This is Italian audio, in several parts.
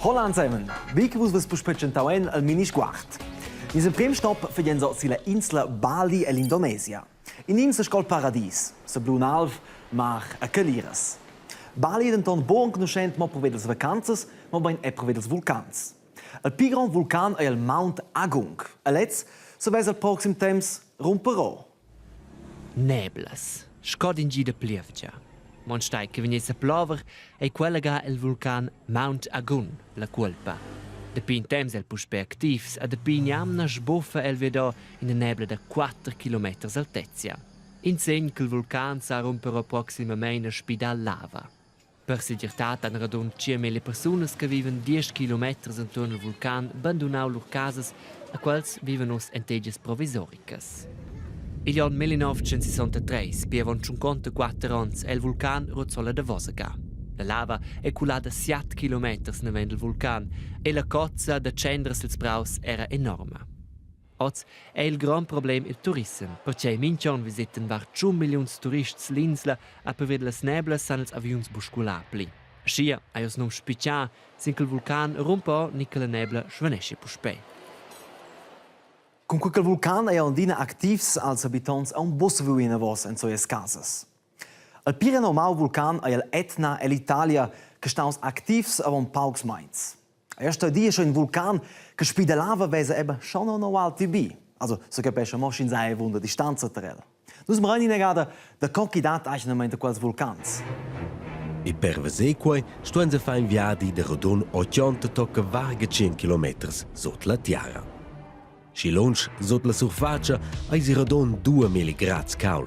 Hola zusammen, wie vos vos presentauem al mini squart. In prim stop fediamo so sulla insula Bali e l'Indonesia. In nim se scol paradis, se blunalv, mar a caliras. Bali è un buon conoscente ma per vedere le vacanze, ma ben è per vedere i vulcans. Il più grande vulcan è il Mount Agung. E let's, se vede al prossimo tempo, romperò. Neblas. Scod in gida plievgia. Mon stai che venisse a plover e quella ga il vulcan Mount Agung, la colpa. De pin temps el puspe activs a de pin jamna sbuffa el vedo in una nebla da 4 km altezia. In segn che il vulcan sa romperò proximamente spidal lava. Per sicurtà hanno radun circa le persone che vivono 10 km intorno al vulcan abbandonau lor casas a quals vivono in teges provisoricas. Il anno 1963, pievon 54 anni, il vulcan rozzola da Vosega. La lava è culata 7 km navent il vulcan e la cozza da cendres ils braus era enorme. Oz è il gran problem il turism, perché minchon visiten var 1 milioni turisti l'insula a per vedere le neblas san els avions busculapli. Scia, aios non spiccia, sin che il vulcan rompo ni che la nebla schvanesce puspei. Con quel vulcan è andina activs als abitants a un bus viuina vos in suas casas. Il più normal vulcan è l'Etna e l'Italia che stanno activs a un paucs mainz. Erst dia schon ein Vulkan che spide lava wese eben schon noch alt wie. Also, so capisce mo in sei wunder distanza trel. Nus mrani negada da candidat eigentlich quels vulcans. E per vesequai stuen se fa in viadi de rodon 80 tocca varga 100 km sot la tiara. Si lunch sot la surfacia ai si rodon 2000 gradi caul.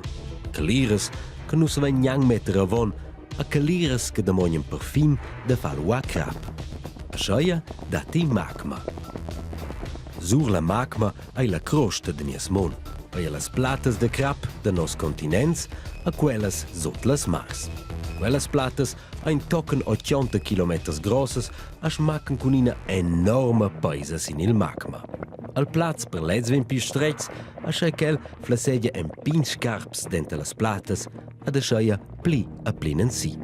Caliras che nu se ven gnang meter avon a caliras che damognen per fin de falua crap. Schaia dati magma. Sur la magma hai la crosta de nies mon, hai las platas de crap de nos continents a quellas sot las mars. Quellas platas ein tocken 80 km grosses a schmacken con una enorme paisa in il magma. Al plats per leds ven pi strets a schaikel flassedia en pin scarps dente las platas a de schaia pli a plinen si.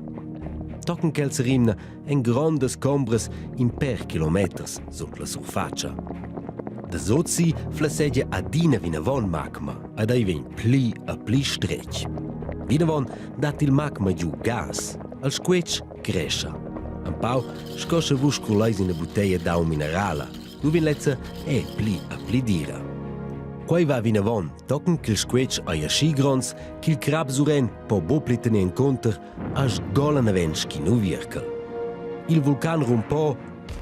Tocken kelserimna en grandes combres in per kilometers sot la surfacia. De sotsi flassedia adina vina von magma ad ei ven pli a pli strech. Vina von dat il magma giù gas, al squetch crescia. Un pau scosce vusculais in a bottiglia d'au minerala, nu vin letza e pli a pli dira. Quai va vina von, tocken che il squetch ai asci grons, che il crab suren po bopli tene in conter, as golan avenski nu virkel. Il vulcan rompo,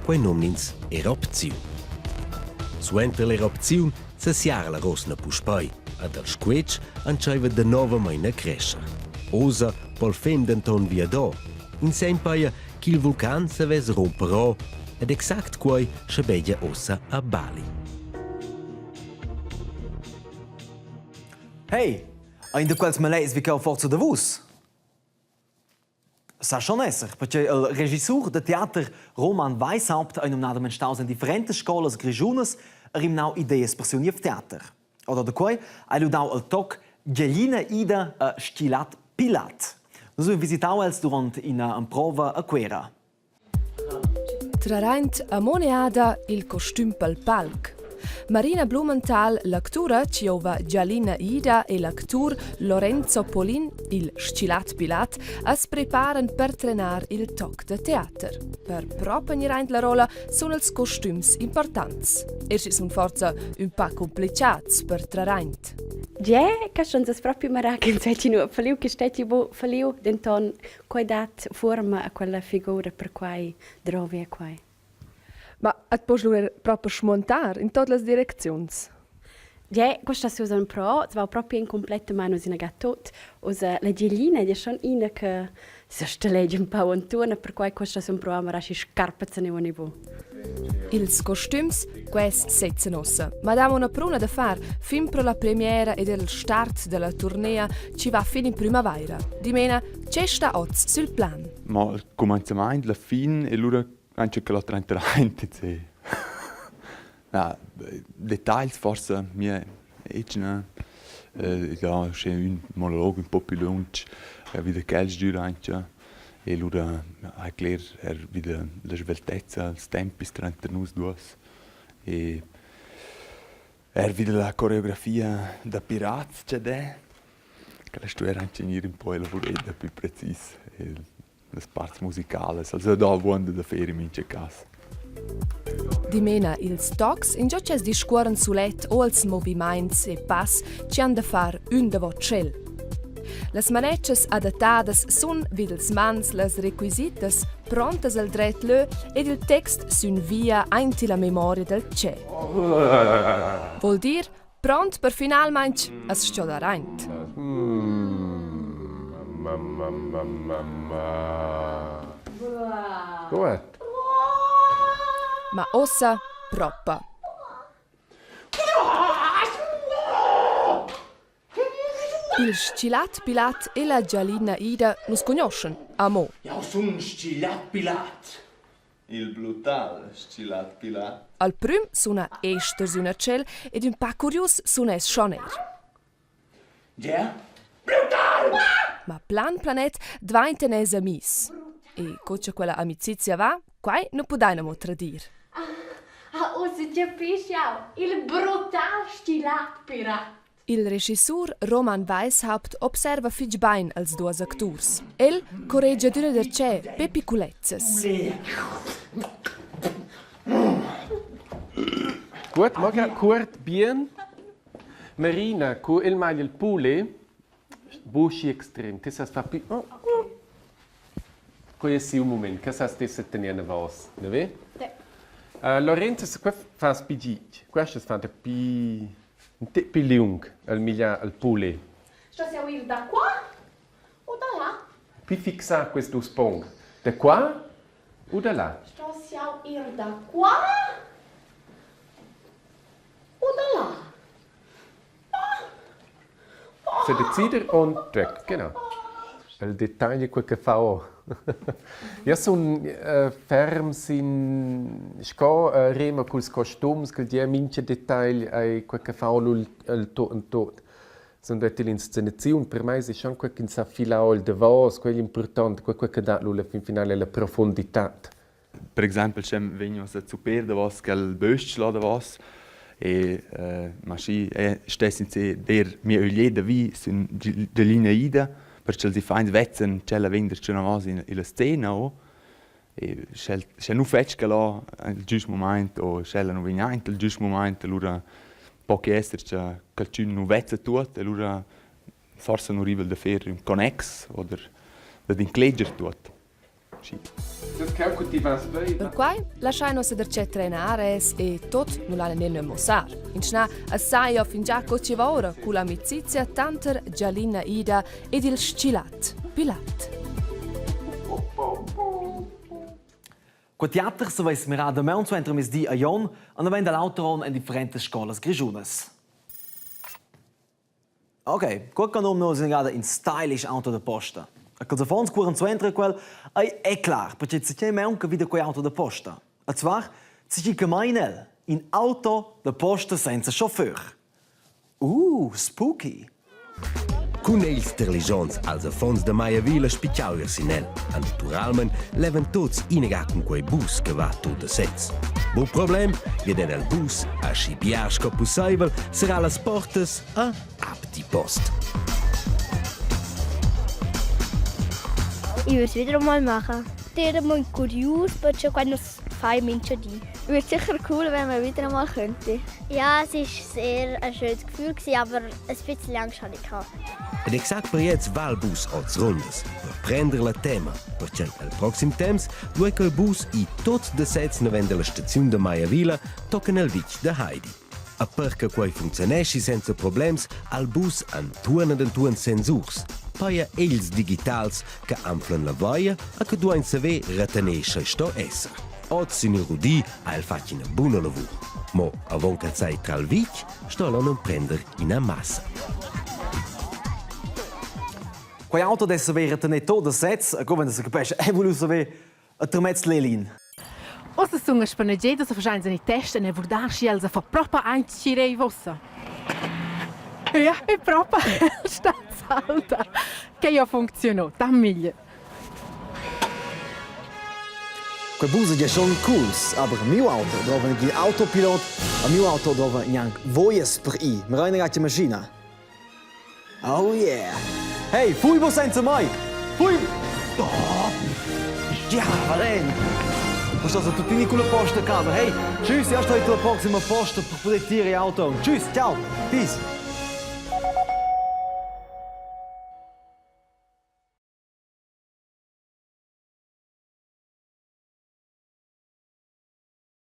quai nomnins erupziun. Suenter l'erupziun, se siara la rosna puspai, ad al squetch anciaiva de nova maina crescer. Osa pol fem denton via do, in sempaia che il vulcan se ves romperò, ed exact quai schabegia ossa a Bali. Hey, ein de quels malais wie forza de vus. Sa schon esser, perché il regisseur de theater Roman Weishaupt ein namen staus in differente scolas grigiunas rim nau idees personief theater. Oder de quai ai dau el toc Gelina Ida a Stilat Pilat. Nus visitau els durant ina prova a quera. Traraint a moneada il costüm pel palc. Marina Blumenthal, l'actura Ciova Gialina Ida e l'actur Lorenzo Polin, il Stilat Pilat, es preparan per trenar il toc de teater. Per propegniraint la rola sono ils costüms importants. Essi sun forza un pa complicats per traraint. Ja, kannst du proprio maragen, sai nu, faliu che stai bo faliu denton quai dat forma a quella figura per quai drovi a quai. Ma et pots proprio smontar in tutte le direzioni? Ja, questa si usa un pro, va proprio in completa mano si nega tot. Usa la gelina è schon ina che si stelegge un po' intorno, per cui questa si un pro, ma rasci scarpe se ne vonevo. Ils costüms, quest setzen ossa. Ma da una pruna da far, fin per la premiera e del start della tournea, ci va fin in primavera. Di mena, c'è sta oz sul plan. Ma il cominciamento, la fine, e l'ora anche che la trenterante, sì. No, dettagli forse mie ecne. Ja, c'è un monologo un po' più lungo, wieder Geld anche. E allora hai cler wieder la sveltezza, il tempis tra nus duos. E wieder la coreografia da Pirats c'è de. Che la stu era anche in poi la voleda più precis. E le parti musicali, also da buona da fare in c'è caso. Dimena ils tocs in giocces discuoren sulet o als moviments e pass ci han da far un da vot scel. Las manetches adattadas sun videls mans las requisitas prontas al dret lö ed il text sun via ainti la memoria del c'è. Vuol dir pront per finalmente as stio da reint. Gut. Ma ossa proppa. Il Scilat Pilat e la Gialina Ida nus conoscen, amo. Ja, sun Scilat Pilat. Il brutal Scilat Pilat. Al prüm suna ester suna cel ed un pa curios suna es schoner. Ja? Ma plan planet dvainten es amis. E cocia quella amicizia va, quai non podainamo tradir. Usa capisci il brutal Scilat Pilat. Il regisseur Roman Weishaupt observa fitg bain als duos acturs. El correggia d'una der c'è Pepi Culezzes. Gut, maga Kurt bien. Marina, cu il maglio il pule. Busci extrem. Tessas fa pi. Questo è un momento. Che sa stessa tenere vos, ne ve? Lorenzo, qua fa spigit. Questo fa pi un te più lungo, al pule. Sto a ir da qua o da là? Più fixa questo spong. Da qua o da là? Sto a ir da qua o da là? Se decide und weg, genau. Il dettaglio è quel che fa. Io sono ferm sin sco rema col costums che dia mince dettagli ai quel che fa il tot. Sono dette l'inscenazione per me è schon quel che sa filao il devos, quello importante, quel che dà alla fin finale la profondità. Per esempio, c'è vengono a super da vos che il böstschla da vos e ma sì stessi se der mia oglie da vi sun de linea ida perché si fa in vetzen c'è la vendere c'è una cosa in la scena o e c'è nu fetch che là il giusto momento o c'è la novinante il giusto momento allora poche essere c'è che nu vezza tutto allora forse non arriva da fare un connex o da incleger tutto sì. Per quai lasciano se derce trenares e tot non l'hanno nemmeno mossar. In scena assai o fin già cocevora con l'amicizia tanter Gialina Ida ed il Scilat Pilat. Quel teater se vais mirar da meuns entro mis di a Jon und dann da lauteron in differentes scolas grigiunas. Ok, quel canon nos in stylish auto da posta. Als de fons curen zu entrar quel è clar, perché si c'è meun che vide quei auto da posta. E zwar, si c'è gemeinel in auto da posta senza chauffeur. Spooky. Con els terligions als affons de Maia Vila spicciau irsinel. E naturalment leven tots inegat con quei bus che va tot de sets. Bo problem, vieden el bus a scibiar sco possibel sarà las portas a apti post. Ich würde es wieder einmal machen. Ich bin mal kurios, aber schon noch 5 Minuten di. Ich würde sicher cool, wenn man wieder einmal könnte. Ja, es war sehr ein schönes Gefühl, aber ein bisschen Angst hatte ich. Ed exact per jetzt va il bus als rondes, per prendere la tema, perché al prossimo temps due che il bus i tot de sets nevende la stazione de Maia Vila toccano il vic de Heidi. A perché quei funzionesci senza problems, al bus antuana d'antuan sensurs, poi els digitals che amflan la voia e che duan saver retenesce sto esser. Oz in Rudi ha il fatto una buona lavoro, ma avon che sei tra il vic, sto a non prendere in massa. Quei auto desse vere tene tot de sets, e come se capisce, volevo sapere a tremezz lelin. Ossa sono spaneggedo se facciamo in testa e vordarci elsa fa proprio ein cirei vossa. Ja, è proprio sta salta. Che io funzionò, da meglio. Quei bus è schon cools, aber mio auto dove il autopilot, a mio auto dove neanche voies per i. Ma rein ragazzi macchina. Oh yeah. Hey, fui bo senza mai. Fui. Oh. Ja, Valen. Ma sto a tutti con la posta a casa. Hey, tschüss, erst heute la prossima posta per poter tirare auto. Tschüss, ciao. Peace.